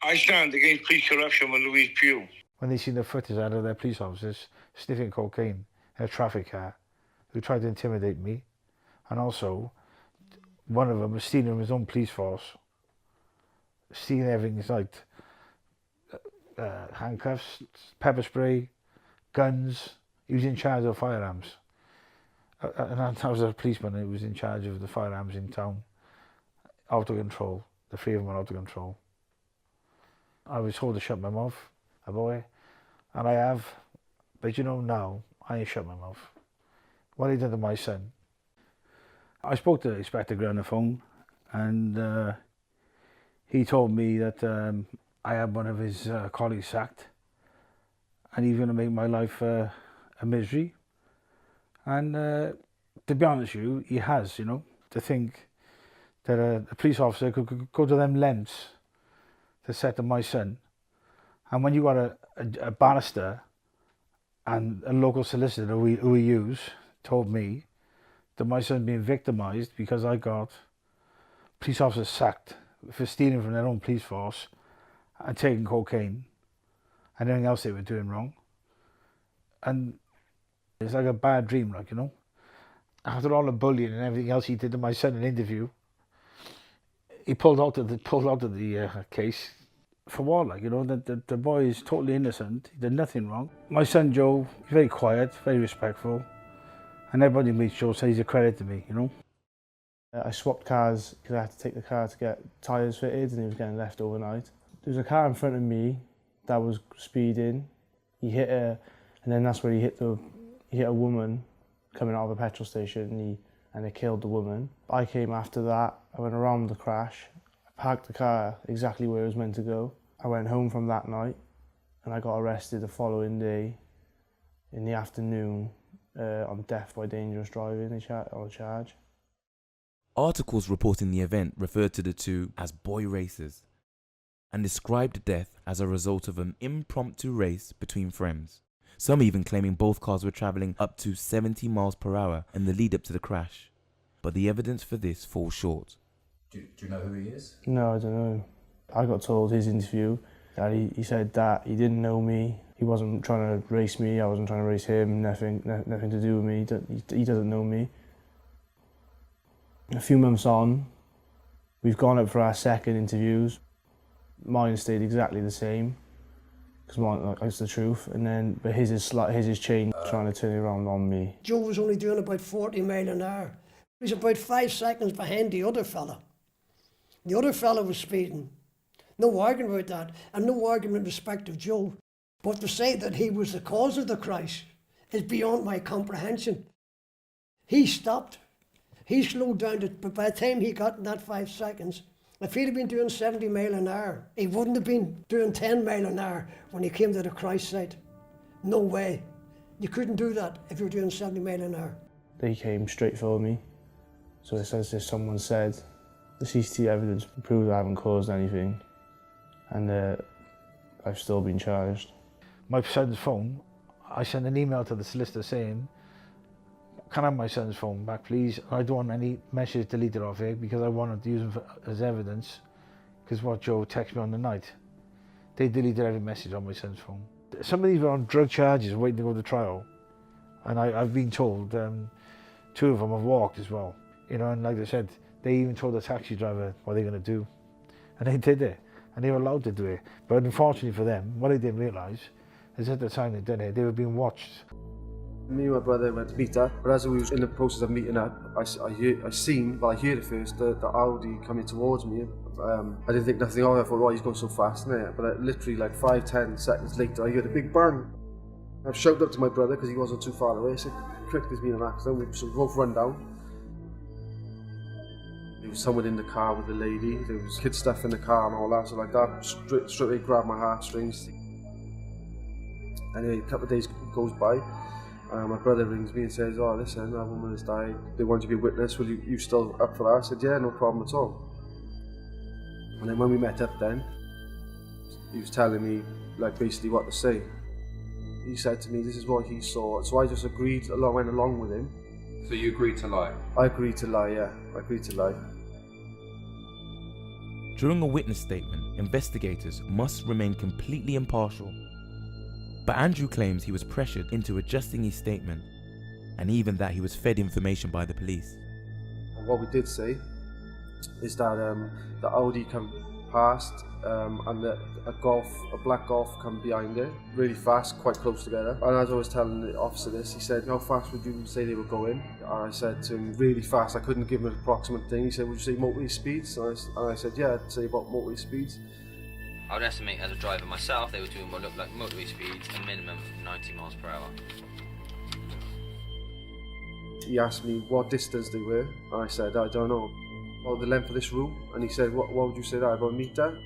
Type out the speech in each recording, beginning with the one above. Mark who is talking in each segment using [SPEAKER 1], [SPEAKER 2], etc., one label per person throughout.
[SPEAKER 1] I stand against police corruption with Louise Pugh.
[SPEAKER 2] When they seen the footage out of their police officers sniffing cocaine in a traffic car who tried to intimidate me, and also one of them was stealing from his own police force, stealing everything like handcuffs, pepper spray, guns. He was in charge of firearms. And I was a policeman who was in charge of the firearms in town. Out of control. The three of them were out of control. I was told to shut my mouth, a boy, and I have. But you know now, I ain't shut my mouth. What he did to my son. I spoke to Inspector Gray on the phone, and he told me that I had one of his colleagues sacked, and he's going to make my life a misery. And to be honest with you, he has, you know, to think that a police officer could go to them lengths to set to my son. And when you got a barrister and a local solicitor who we use told me that my son being victimised because I got police officers sacked for stealing from their own police force and taking cocaine and anything else they were doing wrong. And it's like a bad dream, like, you know. After all the bullying and everything else he did to my son in an interview, he pulled out of the case. For what, like, you know, the boy is totally innocent. He did nothing wrong. My son Joe, he's very quiet, very respectful, and everybody meets Joe says he's a credit to me, you know.
[SPEAKER 3] I swapped cars because I had to take the car to get tyres fitted, and he was getting left overnight. There was a car in front of me that was speeding. He hit her, and then that's where he hit a woman coming out of a petrol station, and it killed the woman. I came after that. I went around the crash. I parked the car exactly where it was meant to go. I went home from that night, and I got arrested the following day in the afternoon on death by dangerous driving on a charge.
[SPEAKER 4] Articles reporting the event referred to the two as boy racers and described the death as a result of an impromptu race between friends. Some even claiming both cars were travelling up to 70 miles per hour in the lead up to the crash. But the evidence for this falls short.
[SPEAKER 5] Do you know who he is?
[SPEAKER 3] No, I don't know. I got told his interview that he said that he didn't know me. He wasn't trying to race me. I wasn't trying to race him. Nothing to do with me. He doesn't know me. A few months on, we've gone up for our second interviews. Mine stayed exactly the same, because mine, like, it's the truth. But his is changed, trying to turn it around on me.
[SPEAKER 6] Joe was only doing about 40 miles an hour. He was about 5 seconds behind the other fella. The other fella was speeding. No argument about that, and no argument in respect of Joe. But to say that he was the cause of the crash is beyond my comprehension. He stopped. He slowed down, but by the time he got in that 5 seconds, if he'd have been doing 70 miles an hour, he wouldn't have been doing 10 miles an hour when he came to the crash site. No way. You couldn't do that if you were doing 70 miles an hour.
[SPEAKER 3] They came straight for me. So it's as if someone said, the CCTV evidence proves I haven't caused anything, and I've still been charged.
[SPEAKER 2] My son's phone, I sent an email to the solicitor saying, can I have my son's phone back, please? I don't want any messages deleted off it because I wanted to use them as evidence, because what Joe texted me on the night. They deleted every message on my son's phone. Some of these were on drug charges waiting to go to trial, and I've been told 2 of them have walked as well. You know, and like I said, they even told the taxi driver what they're going to do, and they did it, and they were allowed to do it. But unfortunately for them, what they didn't realise is at the time they did it, they were being watched.
[SPEAKER 7] Me and my brother went to meet up, but as we was in the process of meeting up, I heard it first, the Audi coming towards me. I didn't think nothing of it. I thought, oh, he's going so fast, innit? But literally like 5-10 seconds later, I heard a big bang. I've shouted up to my brother because he wasn't too far away. I said, quick, there's been an accident. So we both run down. There was someone in the car with the lady. There was kid stuff in the car and all that. So like that, straight away grabbed my heartstrings. Anyway, a couple of days goes by. My brother rings me and says, oh, listen, that woman has died. They want you to be a witness. Will you still up for that? I said, yeah, no problem at all. And then when we met up then, he was telling me, like, basically what to say. He said to me, this is what he saw. So I just went along with him.
[SPEAKER 5] So you agreed to lie?
[SPEAKER 7] I agreed to lie, yeah. I agreed to lie.
[SPEAKER 4] During a witness statement, investigators must remain completely impartial. But Andrew claims he was pressured into adjusting his statement, and even that he was fed information by the police.
[SPEAKER 7] And what we did say is that the Audi come past and a black Golf come behind it, really fast, quite close together. And as I was telling the officer this, he said, how fast would you say they were going? And I said to him, really fast. I couldn't give him an approximate thing. He said, would you say motorway speeds? And I said, yeah, I'd say about motorway speeds.
[SPEAKER 8] I would estimate as a driver myself, they were doing what looked like motorway speeds, a minimum of 90 miles per hour.
[SPEAKER 7] He asked me what distance they were, and I said, I don't know. Oh, the length of this room? And he said, what would you say that, about a metre?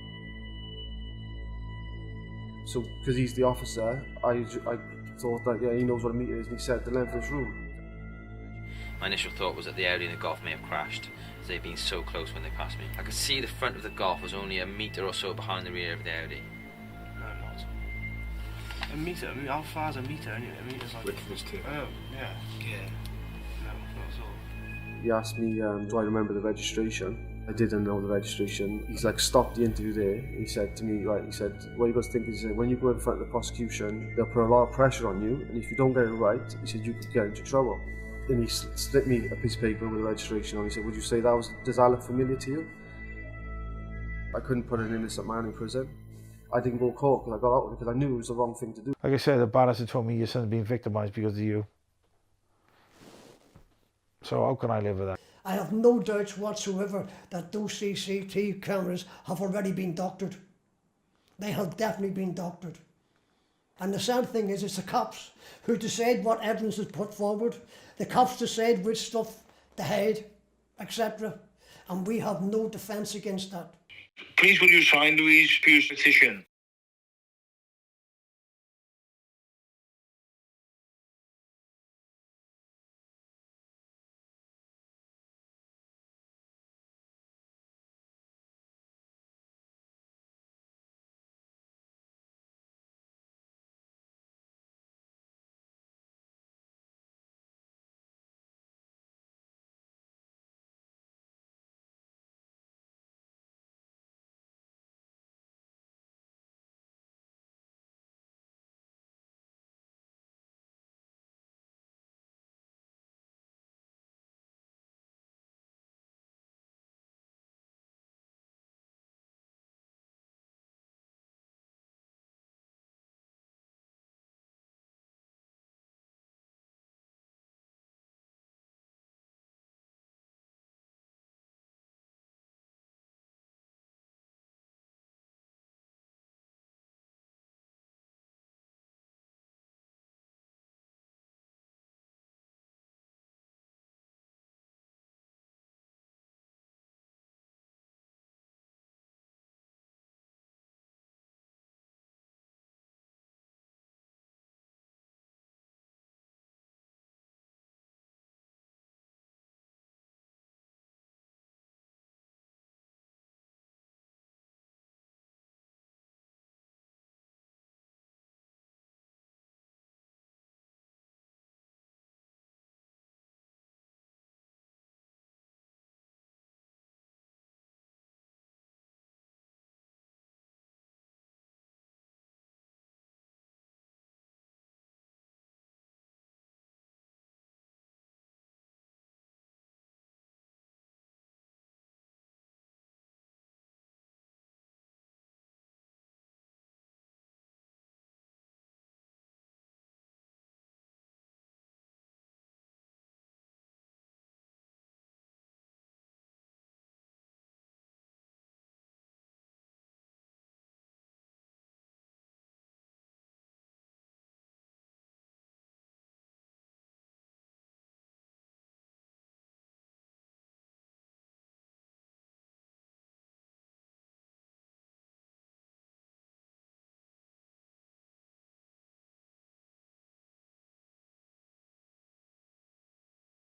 [SPEAKER 7] So, because he's the officer, I thought that, yeah, he knows what a metre is, and he said the length of this room.
[SPEAKER 8] My initial thought was that the Audi and the Golf may have crashed, as they'd been so close when they passed me. I could see the front of the Golf was only a metre or so behind the rear of the Audi.
[SPEAKER 9] No, not. A metre? I mean, how far is a metre anyway? A metre's like...
[SPEAKER 5] Width was 2.
[SPEAKER 9] Oh, yeah. Yeah. No, not at all.
[SPEAKER 7] He asked me, do I remember the registration? I didn't know the registration. He's like, stopped the interview there. He said to me, right, he said, what you got to think is, when you go in front of the prosecution, they'll put a lot of pressure on you, and if you don't get it right, he said, you could get into trouble. And he slipped me a piece of paper with the registration on. He said, would you say does that look familiar to you? I couldn't put an innocent man in prison. I didn't go to court because I got out because I knew it was the wrong thing to do.
[SPEAKER 2] Like I said, the barrister told me your son's been victimised because of you. So how can I live with that?
[SPEAKER 6] I have no doubts whatsoever that those CCTV cameras have already been doctored. They have definitely been doctored. And the sad thing is, it's the cops who decide what evidence is put forward. The cops decide which stuff to hide, etc. And we have no defence against that.
[SPEAKER 1] Please will you sign Louise Pugh's petition?